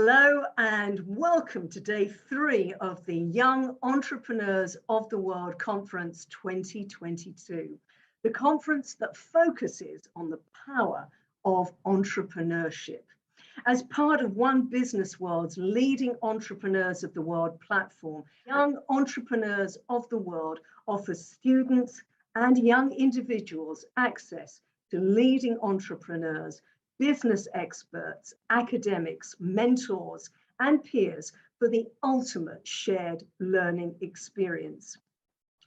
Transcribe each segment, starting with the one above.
Hello and welcome to day 3 of the Young Entrepreneurs of the World Conference 2022, the conference that focuses on the power of entrepreneurship. As part of 1Business World's leading Entrepreneurs of the World platform, Young Entrepreneurs of the World offers students and young individuals access to leading entrepreneurs, business experts, academics, mentors, and peers for the ultimate shared learning experience.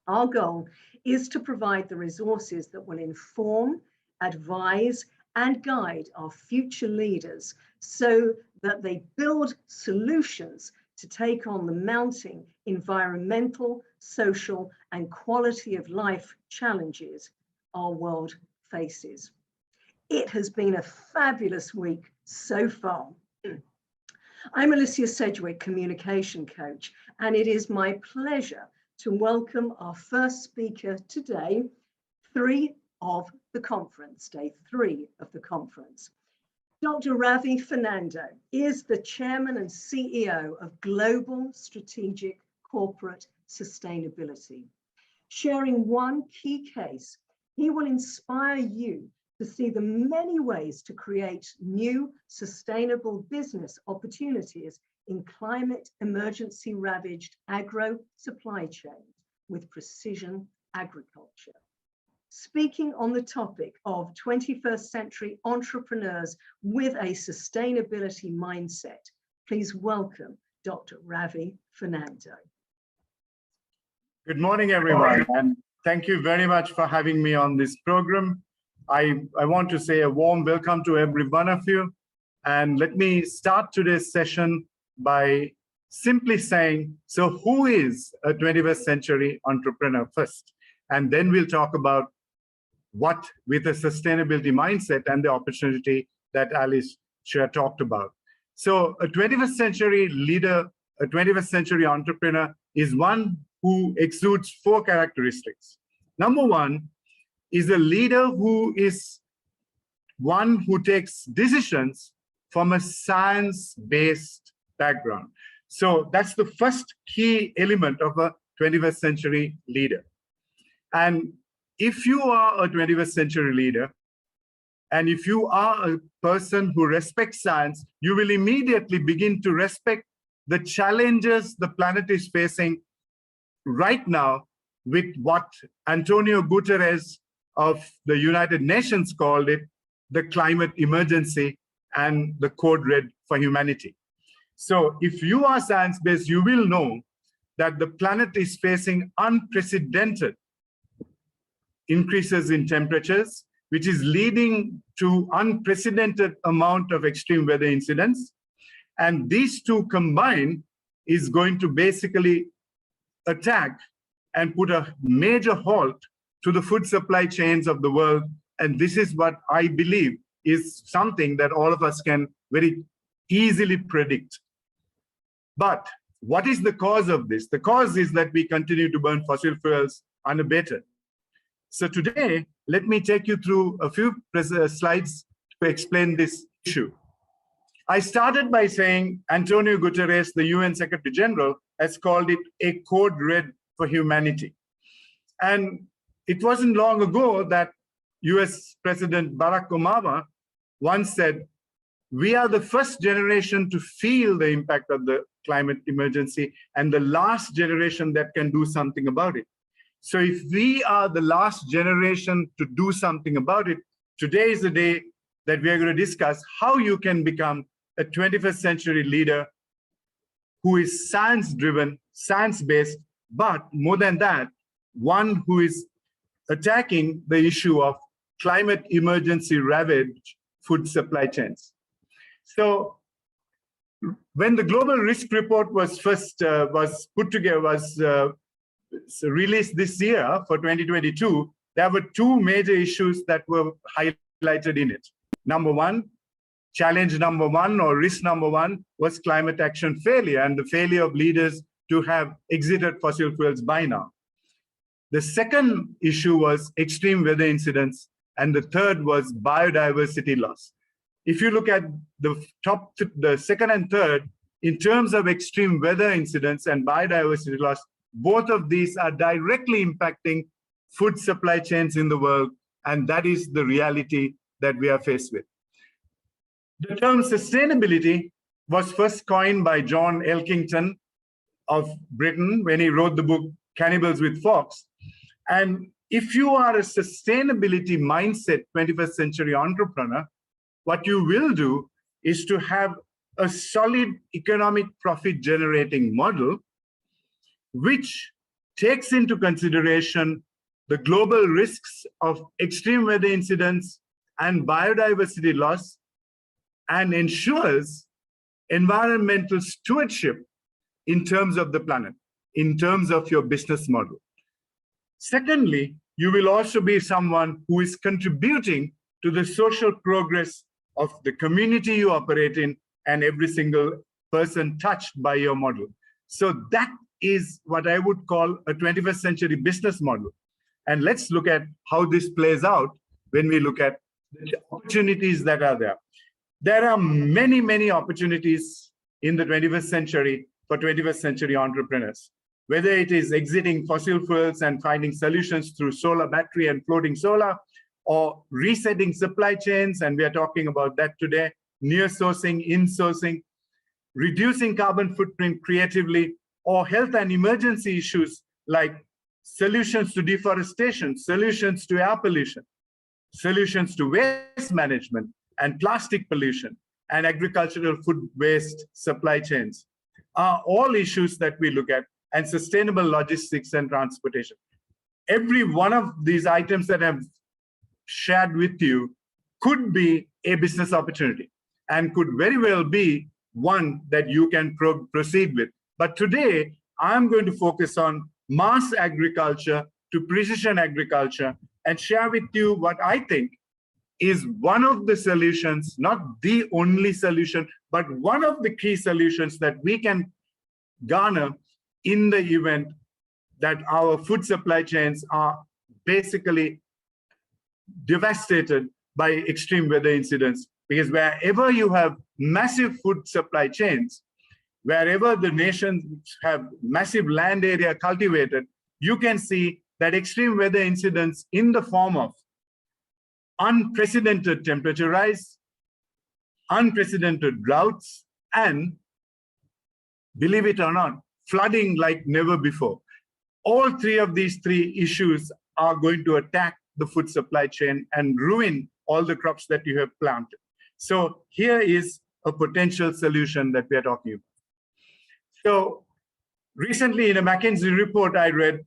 Our goal is to provide the resources that will inform, advise, and guide our future leaders so that they build solutions to take on the mounting environmental, social, and quality of life challenges our world faces. It has been a fabulous week so far. I'm Alicia Sedgwick, communication coach, and it is my pleasure to welcome our first speaker today, day 3 of the conference. Dr. Ravi Fernando is the chairman and CEO of Global Strategic Corporate Sustainability. Sharing one key case, he will inspire you to see the many ways to create new sustainable business opportunities in climate emergency ravaged agro supply chains with precision agriculture. Speaking on the topic of 21st century entrepreneurs with a sustainability mindset, please welcome Dr. Ravi Fernando. Good morning, everyone, and thank you very much for having me on this program. I want to say a warm welcome to every one of you. And let me start today's session by simply saying, so who is a 21st century entrepreneur first? And then we'll talk about what with a sustainability mindset and the opportunity that Alice talked about. So a 21st century leader, a 21st century entrepreneur is one who exudes 4 characteristics. Number 1, is a leader who is one who takes decisions from a science-based background. So that's the first key element of a 21st century leader. And if you are a 21st century leader, and if you are a person who respects science, you will immediately begin to respect the challenges the planet is facing right now with what Antonio Guterres of the United Nations called it the climate emergency and the code red for humanity. So if you are science-based, you will know that the planet is facing unprecedented increases in temperatures, which is leading to unprecedented amount of extreme weather incidents. And these two combined is going to basically attack and put a major halt to the food supply chains of the world. And this is what I believe is something that all of us can very easily predict. But what is the cause of this? The cause is that we continue to burn fossil fuels unabated. So today, let me take you through a few slides to explain this issue. I started by saying Antonio Guterres, the UN Secretary General, has called it a code red for humanity. And it wasn't long ago that US President Barack Obama once said, we are the first generation to feel the impact of the climate emergency and the last generation that can do something about it. So if we are the last generation to do something about it, today is the day that we are going to discuss how you can become a 21st century leader who is science-driven, science-based, but more than that, one who is attacking the issue of climate emergency ravaged food supply chains. So when the global risk report was first released this year for 2022, there were 2 major issues that were highlighted in it. Number 1, challenge number 1 or risk number 1 was climate action failure and the failure of leaders to have exited fossil fuels by now. The second issue was extreme weather incidents, and the third was biodiversity loss. if you look at the second and third, in terms of extreme weather incidents and biodiversity loss, both of these are directly impacting food supply chains in the world, and that is the reality that we are faced with. The term sustainability was first coined by John Elkington of Britain when he wrote the book Cannibals with Forks. And if you are a sustainability mindset 21st century entrepreneur, what you will do is to have a solid economic profit generating model which takes into consideration the global risks of extreme weather incidents and biodiversity loss, and ensures environmental stewardship in terms of the planet, in terms of your business model. Secondly, you will also be someone who is contributing to the social progress of the community you operate in and every single person touched by your model. So that is what I would call a 21st century business model. And let's look at how this plays out when we look at the opportunities that are there. There are many, many opportunities in the 21st century for 21st century entrepreneurs, whether it is exiting fossil fuels and finding solutions through solar battery and floating solar, or resetting supply chains, and we are talking about that today, near sourcing, in-sourcing, reducing carbon footprint creatively, or health and emergency issues like solutions to deforestation, solutions to air pollution, solutions to waste management and plastic pollution, and agricultural food waste supply chains are all issues that we look at, and sustainable logistics and transportation. Every one of these items that I've shared with you could be a business opportunity and could very well be one that you can proceed with. But today, I'm going to focus on mass agriculture to precision agriculture and share with you what I think is one of the solutions, not the only solution, but one of the key solutions that we can garner in the event that our food supply chains are basically devastated by extreme weather incidents. Because wherever you have massive food supply chains, wherever the nations have massive land area cultivated, you can see that extreme weather incidents in the form of unprecedented temperature rise, unprecedented droughts, and, believe it or not, flooding like never before. All three of these three issues are going to attack the food supply chain and ruin all the crops that you have planted. So here is a potential solution that we are talking about. So recently in a McKinsey report I read,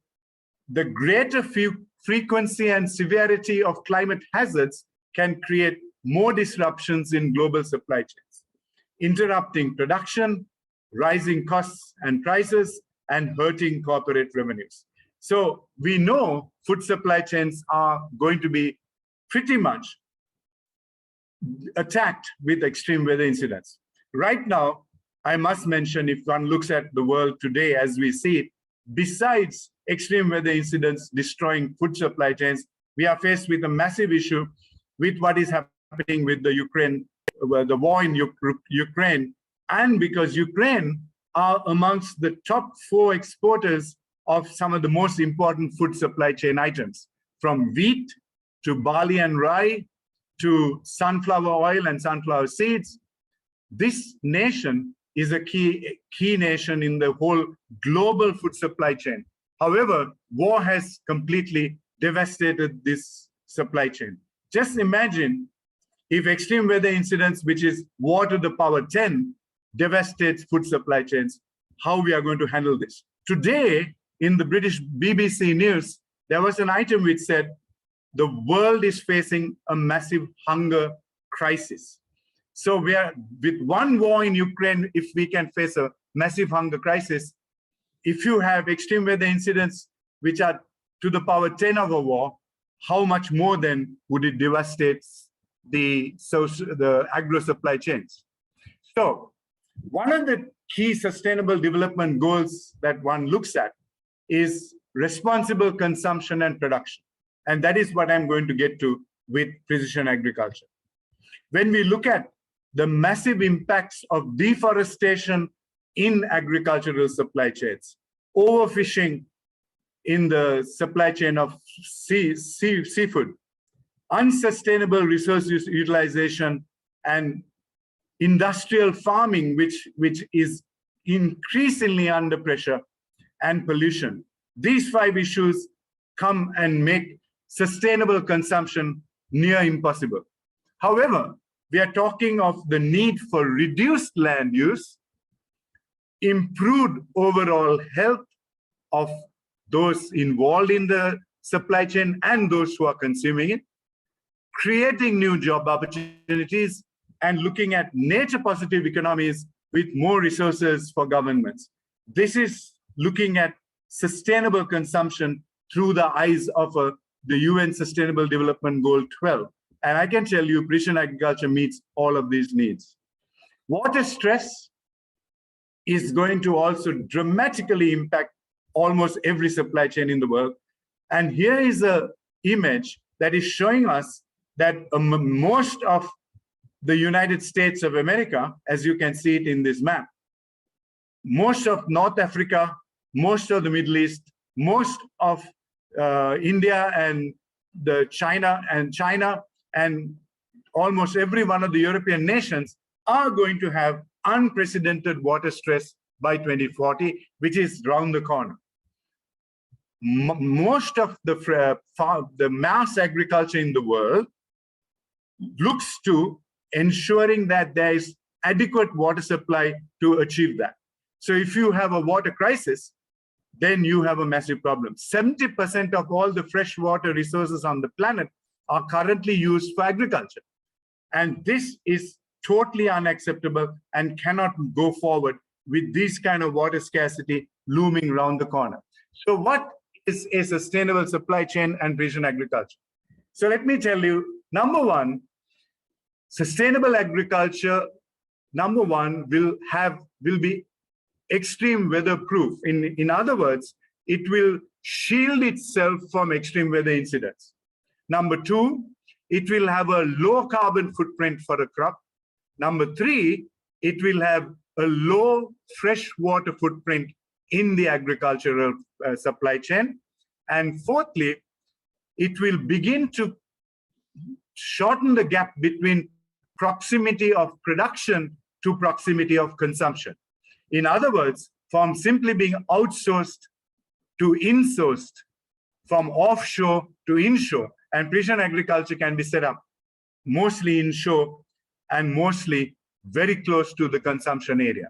the greater frequency and severity of climate hazards can create more disruptions in global supply chains, interrupting production, rising costs and prices, and hurting corporate revenues. So we know food supply chains are going to be pretty much attacked with extreme weather incidents. Right now, I must mention, if one looks at the world today as we see it, besides extreme weather incidents destroying food supply chains, we are faced with a massive issue with what is happening with the war in Ukraine. And because Ukraine are amongst the top 4 exporters of some of the most important food supply chain items, from wheat to barley and rye to sunflower oil and sunflower seeds. This nation is a key nation in the whole global food supply chain. However, war has completely devastated this supply chain. Just imagine if extreme weather incidents, which is war to the power 10, devastates food supply chains, how we are going to handle this. Today, in the British BBC News, there was an item which said, the world is facing a massive hunger crisis. So we are, with one war in Ukraine, if we can face a massive hunger crisis, if you have extreme weather incidents which are to the power 10 of a war, how much more then would it devastate the agro supply chains? So one of the key sustainable development goals that one looks at is responsible consumption and production. And that is what I'm going to get to with precision agriculture. When we look at the massive impacts of deforestation in agricultural supply chains, overfishing in the supply chain of seafood, unsustainable resource utilization, and industrial farming, which is increasingly under pressure, and pollution. These 5 issues come and make sustainable consumption near impossible. However, we are talking of the need for reduced land use, improved overall health of those involved in the supply chain and those who are consuming it, creating new job opportunities, and looking at nature positive economies with more resources for governments. This is looking at sustainable consumption through the eyes of the UN Sustainable Development Goal 12. And I can tell you, precision agriculture meets all of these needs. Water stress is going to also dramatically impact almost every supply chain in the world. And here is an image that is showing us that most of the United States of America, as you can see it in this map, most of North Africa, most of the Middle East, most of India and China, and almost every one of the European nations are going to have unprecedented water stress by 2040, which is round the corner. Most of the mass agriculture in the world looks to ensuring that there is adequate water supply to achieve that. So if you have a water crisis, then you have a massive problem. 70% of all the freshwater resources on the planet are currently used for agriculture. And this is totally unacceptable and cannot go forward with this kind of water scarcity looming around the corner. So what is a sustainable supply chain and precision agriculture? So let me tell you, number one, sustainable agriculture, number one, will be extreme weather proof. In other words, it will shield itself from extreme weather incidents. Number two, it will have a low carbon footprint for a crop. Number three, it will have a low freshwater footprint in the agricultural supply chain. And fourthly, it will begin to shorten the gap between proximity of production to proximity of consumption. In other words, from simply being outsourced to insourced, from offshore to inshore, and precision agriculture can be set up mostly inshore and mostly very close to the consumption area.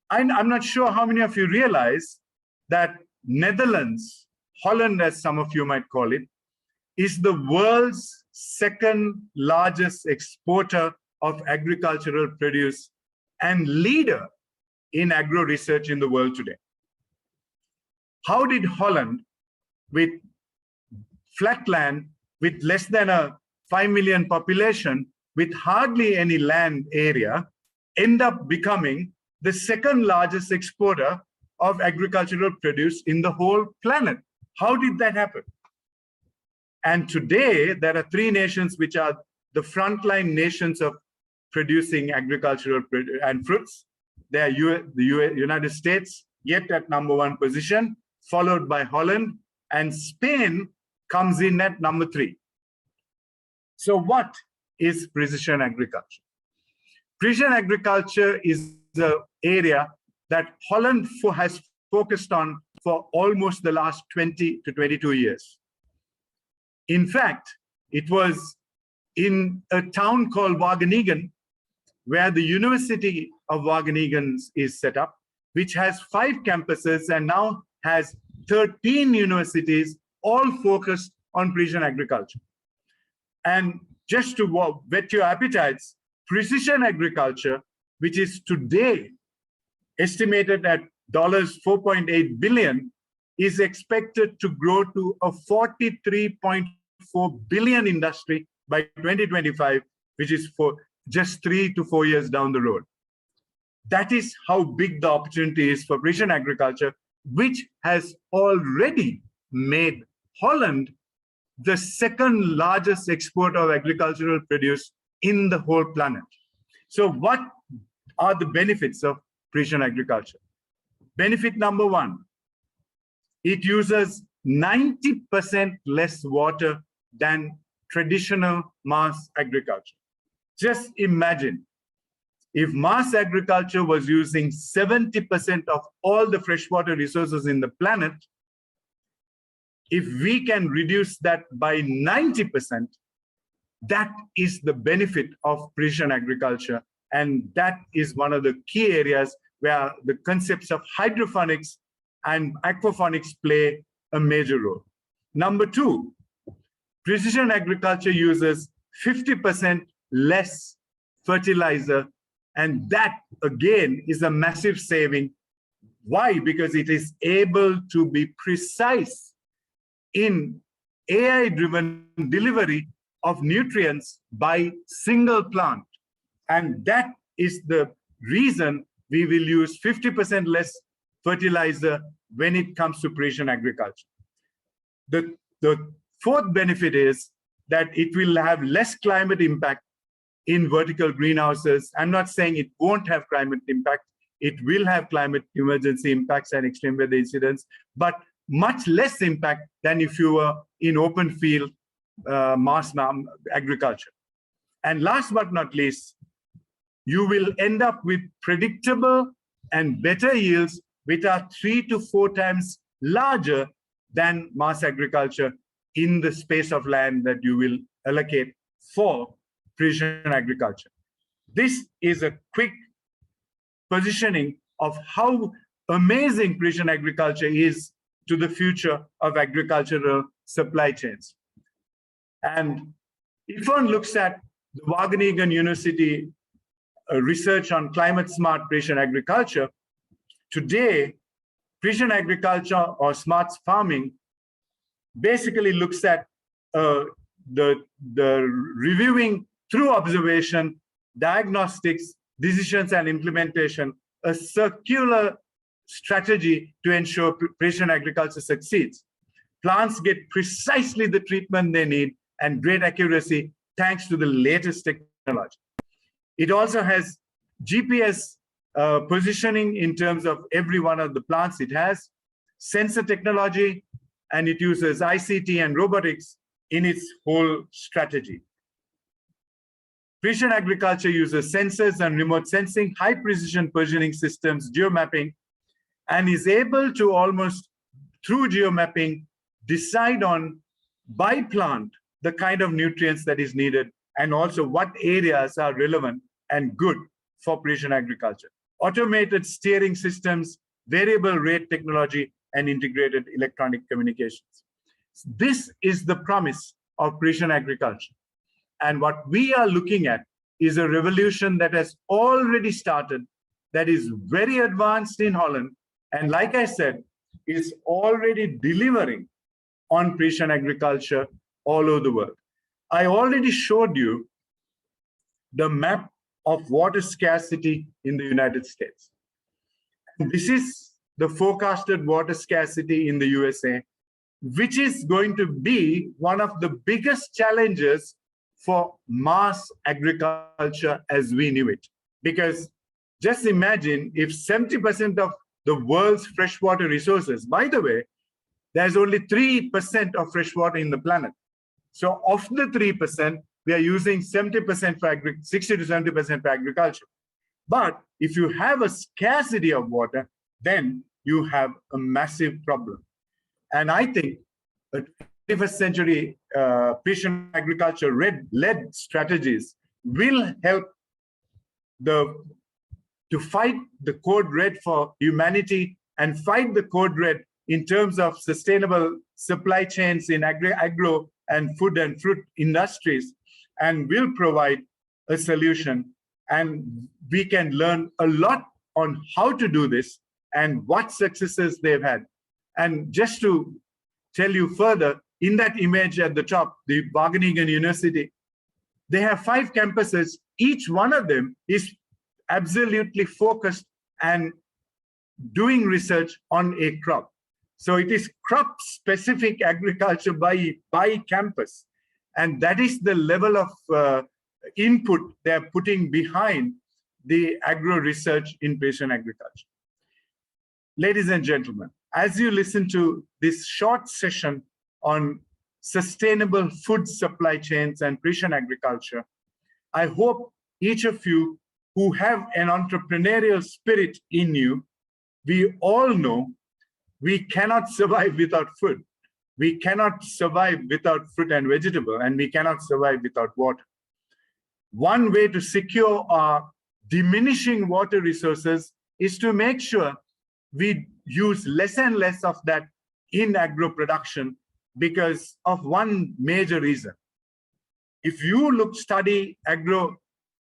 I'm not sure how many of you realize that Netherlands, Holland as some of you might call it, is the world's second largest exporter of agricultural produce and leader in agro research in the world today. How did Holland, with flat land, with less than a 5 million population, with hardly any land area, end up becoming the second largest exporter of agricultural produce in the whole planet? How did that happen? And today, there are 3 nations which are the frontline nations of producing agricultural and fruits. They are the United States, yet at number 1 position, followed by Holland, and Spain comes in at number 3. So what is precision agriculture? Precision agriculture is the area that Holland has focused on for almost the last 20 to 22 years. In fact, it was in a town called Wageningen, where the University of Wageningen is set up, which has 5 campuses and now has 13 universities, all focused on precision agriculture. And just to whet your appetites, precision agriculture, which is today estimated at $4.8 billion, is expected to grow to a $43.4 billion industry by 2025, which is for just 3 to 4 years down the road. That is how big the opportunity is for precision agriculture, which has already made Holland the second largest exporter of agricultural produce in the whole planet. So what are the benefits of precision agriculture? Benefit number one, it uses 90% less water than traditional mass agriculture. Just imagine if mass agriculture was using 70% of all the freshwater resources in the planet. If we can reduce that by 90%, that is the benefit of precision agriculture. And that is one of the key areas where the concepts of hydroponics and aquaponics play a major role. Number two, precision agriculture uses 50% less fertilizer. And that, again, is a massive saving. Why? Because it is able to be precise in AI-driven delivery of nutrients by single plant. And that is the reason we will use 50% less fertilizer when it comes to precision agriculture. The fourth benefit is that it will have less climate impact in vertical greenhouses. I'm not saying it won't have climate impact. It will have climate emergency impacts and extreme weather incidents, but much less impact than if you were in open field mass agriculture. And last but not least, you will end up with predictable and better yields which are 3 to 4 times larger than mass agriculture in the space of land that you will allocate for precision agriculture. This is a quick positioning of how amazing precision agriculture is to the future of agricultural supply chains. And if one looks at the Wageningen University research on climate smart precision agriculture, today, precision agriculture or smart farming basically looks at the reviewing through observation, diagnostics, decisions and implementation, a circular strategy to ensure precision agriculture succeeds. Plants get precisely the treatment they need and great accuracy thanks to the latest technology. It also has GPS positioning in terms of every one of the plants it has, sensor technology, and it uses ICT and robotics in its whole strategy. Precision agriculture uses sensors and remote sensing, high precision positioning systems, geomapping, and is able to almost, through geomapping, decide on by plant the kind of nutrients that is needed and also what areas are relevant and good for precision agriculture. Automated steering systems, variable rate technology, and integrated electronic communications. This is the promise of precision agriculture. And what we are looking at is a revolution that has already started, that is very advanced in Holland, and like I said, is already delivering on precision agriculture all over the world. I already showed you the map of water scarcity in the United States. And this is the forecasted water scarcity in the USA, which is going to be one of the biggest challenges for mass agriculture as we knew it. Because just imagine if 70% of the world's freshwater resources, by the way, there's only 3% of freshwater in the planet. So of the 3%, we are using 70% for 60 to 70% for agriculture. But if you have a scarcity of water, then you have a massive problem. And I think a 21st century precision agriculture led strategies will help to fight the code red for humanity and fight the code red in terms of sustainable supply chains in agro and food and fruit industries, and will provide a solution. And we can learn a lot on how to do this and what successes they've had. And just to tell you further, in that image at the top, the Wageningen University, they have 5 campuses. Each one of them is absolutely focused and doing research on a crop. So it is crop-specific agriculture by campus. And that is the level of input they're putting behind the agro research in precision agriculture. Ladies and gentlemen, as you listen to this short session on sustainable food supply chains and precision agriculture, I hope each of you who have an entrepreneurial spirit in you, we all know we cannot survive without food. We cannot survive without fruit and vegetable, and we cannot survive without water. One way to secure our diminishing water resources is to make sure we use less and less of that in agro production because of one major reason. If you study agro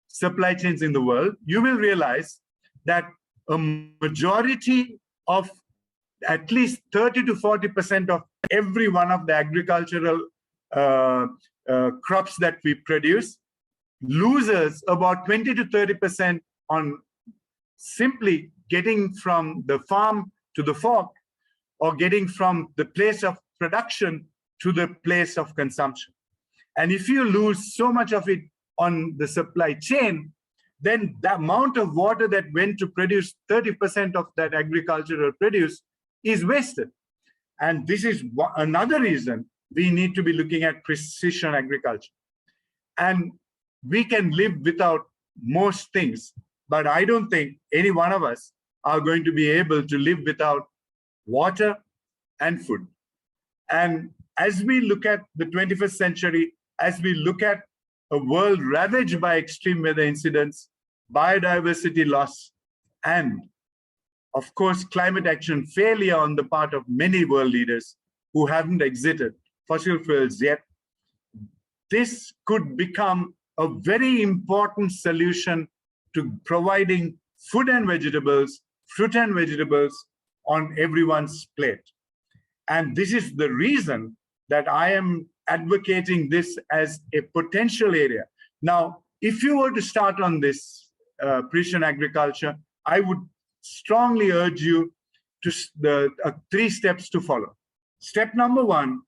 supply chains in the world, you will realize that a majority of at least 30 to 40% of every one of the agricultural crops that we produce loses about 20 to 30% on simply getting from the farm to the fork, or getting from the place of production to the place of consumption. And if you lose so much of it on the supply chain, then the amount of water that went to produce 30% of that agricultural produce is wasted. And this is another reason we need to be looking at precision agriculture. And we can live without most things, but I don't think any one of us are going to be able to live without water and food. And as we look at the 21st century, as we look at a world ravaged by extreme weather incidents, biodiversity loss, and of course, climate action failure on the part of many world leaders who haven't exited fossil fuels yet, this could become a very important solution to providing food and vegetables, fruit and vegetables on everyone's plate. And this is the reason that I am advocating this as a potential area. Now, if you were to start on this precision agriculture, I would strongly urge you to the 3 steps to follow. Step number 1,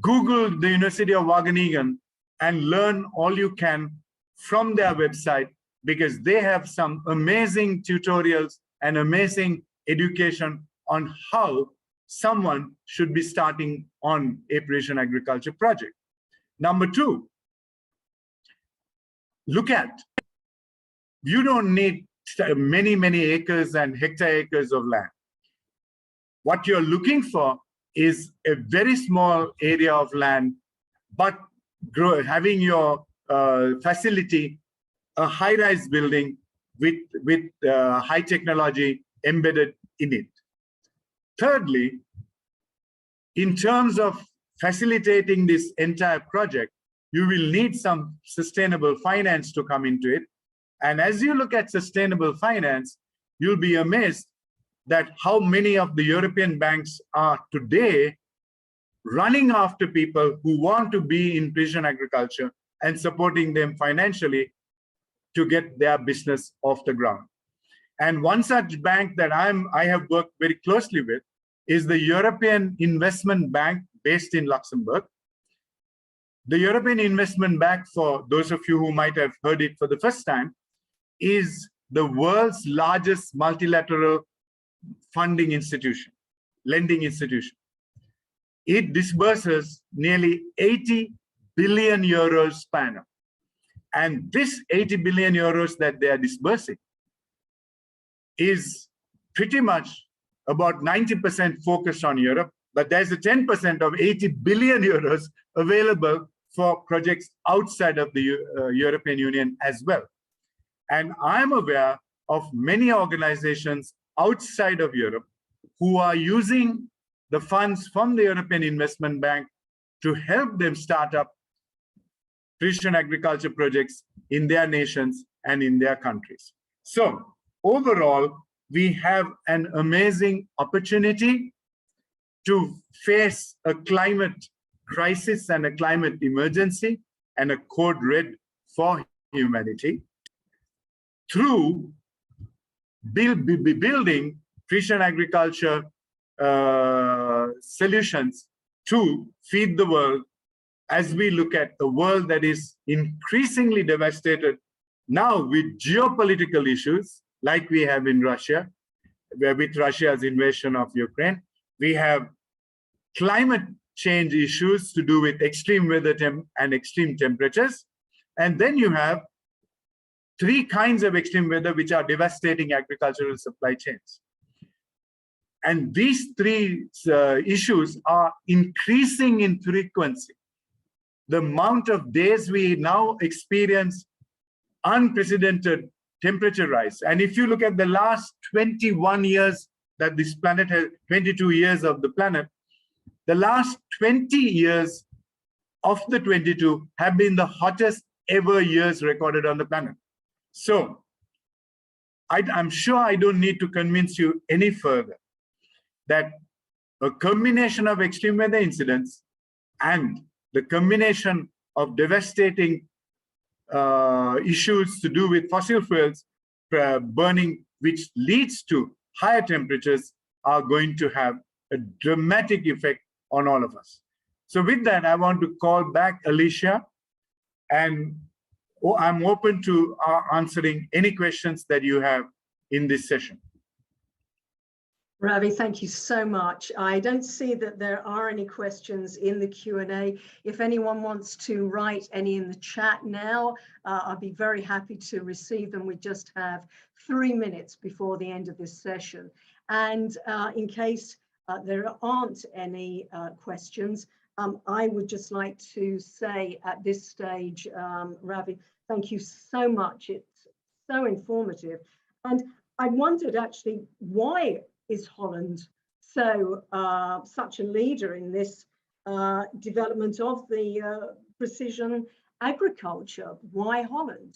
Google the University of Wageningen and learn all you can from their website, because they have some amazing tutorials and amazing education on how someone should be starting on a precision agriculture project. Number 2, look at, you don't need many acres and hectare acres of land. What you're looking for is a very small area of land, but having your facility a high-rise building with high technology embedded in it. Thirdly, in terms of facilitating this entire project, you will need some sustainable finance to come into it. And as you look at sustainable finance, you'll be amazed that how many of the European banks are today running after people who want to be in precision agriculture and supporting them financially to get their business off the ground. And one such bank that I have worked very closely with is the European Investment Bank based in Luxembourg. The European Investment Bank, for those of you who might have heard it for the first time, is the world's largest multilateral funding institution, lending institution. It disburses nearly 80 billion euros per annum. And this 80 billion euros that they are disbursing is pretty much about 90% focused on Europe, but there's a 10% of 80 billion euros available for projects outside of the European Union as well. And I'm aware of many organizations outside of Europe who are using the funds from the European Investment Bank to help them start up precision agriculture projects in their nations and in their countries. So overall, we have an amazing opportunity to face a climate crisis and a climate emergency and a code red for humanity through building precision agriculture solutions to feed the world as we look at a world that is increasingly devastated now with geopolitical issues like we have in Russia, where with Russia's invasion of Ukraine. We have climate change issues to do with extreme weather and extreme temperatures. And then you have three kinds of extreme weather which are devastating agricultural supply chains. And these three issues are increasing in frequency. The amount of days we now experience unprecedented temperature rise. And if you look at the last 21 years that this planet has, 22 years of the planet, the last 20 years of the 22 have been the hottest ever years recorded on the planet. So I'm sure I don't need to convince you any further that a combination of extreme weather incidents and the combination of devastating issues to do with fossil fuels burning, which leads to higher temperatures, are going to have a dramatic effect on all of us. So with that, I want to call back Alicia, and I'm open to answering any questions that you have in this session. Ravi, thank you so much. I don't see that there are any questions in the Q&A. If anyone wants to write any in the chat now, I'll be very happy to receive them. We just have 3 minutes before the end of this session. And in case there aren't any questions, I would just like to say at this stage, Ravi, thank you so much. It's so informative. And I wondered actually, why is Holland so such a leader in this development of the precision agriculture? Why Holland?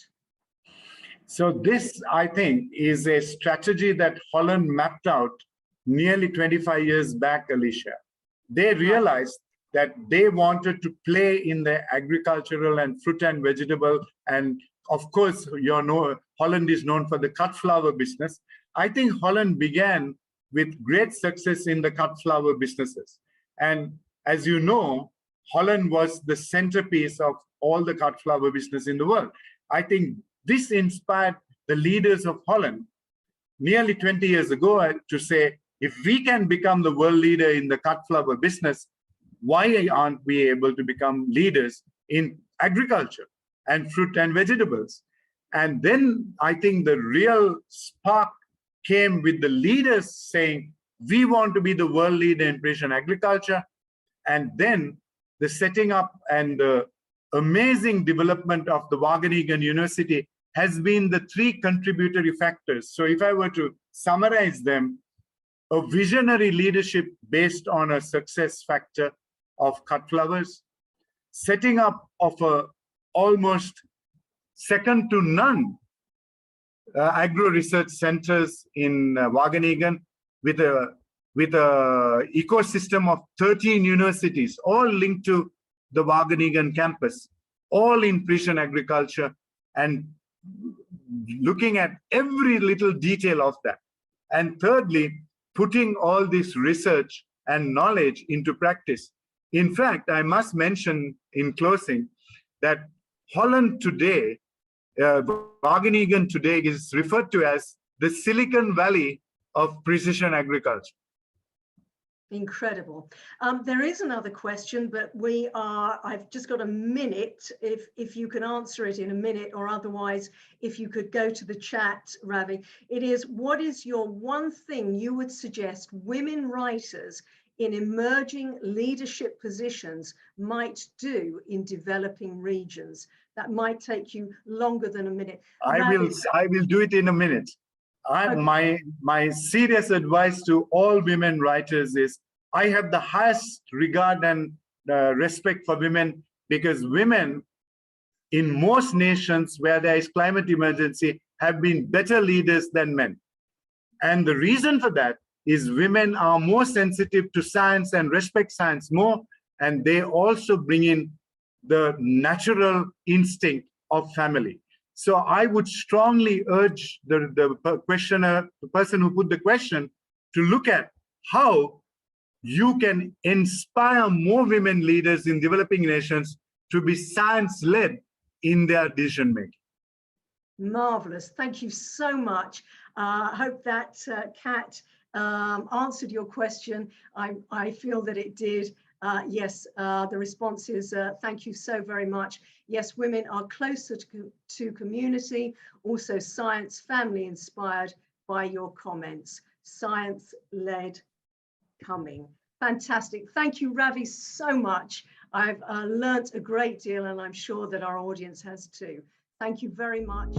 So this, I think, is a strategy that Holland mapped out nearly 25 years back, Alicia. They realized that they wanted to play in the agricultural and fruit and vegetable, and of course, Holland is known for the cut flower business. I think Holland began with great success in the cut flower businesses. And as you know, Holland was the centerpiece of all the cut flower business in the world. I think this inspired the leaders of Holland nearly 20 years ago to say, if we can become the world leader in the cut flower business, why aren't we able to become leaders in agriculture and fruit and vegetables? And then I think the real spark came with the leaders saying, we want to be the world leader in precision agriculture. And then the setting up and the amazing development of the Wageningen University has been the three contributory factors. So if I were to summarize them, a visionary leadership based on a success factor of cut flowers, setting up of a almost second to none agro research centers in Wageningen with a ecosystem of 13 universities, all linked to the Wageningen campus, all in precision agriculture, and looking at every little detail of that. And thirdly, putting all this research and knowledge into practice. In fact, I must mention in closing that Holland today, Wageningen today is referred to as the Silicon Valley of precision agriculture. Incredible. There is another question, but I've just got a minute. If you can answer it in a minute, or otherwise, if you could go to the chat, Ravi. It is, what is your one thing you would suggest women writers in emerging leadership positions might do in developing regions? That might take you longer than a minute. I will do it in a minute. Okay. My serious advice to all women writers is, I have the highest regard and respect for women, because women in most nations where there is climate emergency have been better leaders than men. And the reason for that is women are more sensitive to science and respect science more, and they also bring in the natural instinct of family. So I would strongly urge the questioner, the person who put the question, to look at how you can inspire more women leaders in developing nations to be science-led in their decision making. Marvelous. Thank you so much. I hope that, Kat, answered your question. I feel that it did. Yes, the response is thank you so very much. Yes, women are closer to community, also science, family inspired by your comments. Science-led coming. Fantastic. Thank you, Ravi, so much. I've learnt a great deal, and I'm sure that our audience has too. Thank you very much.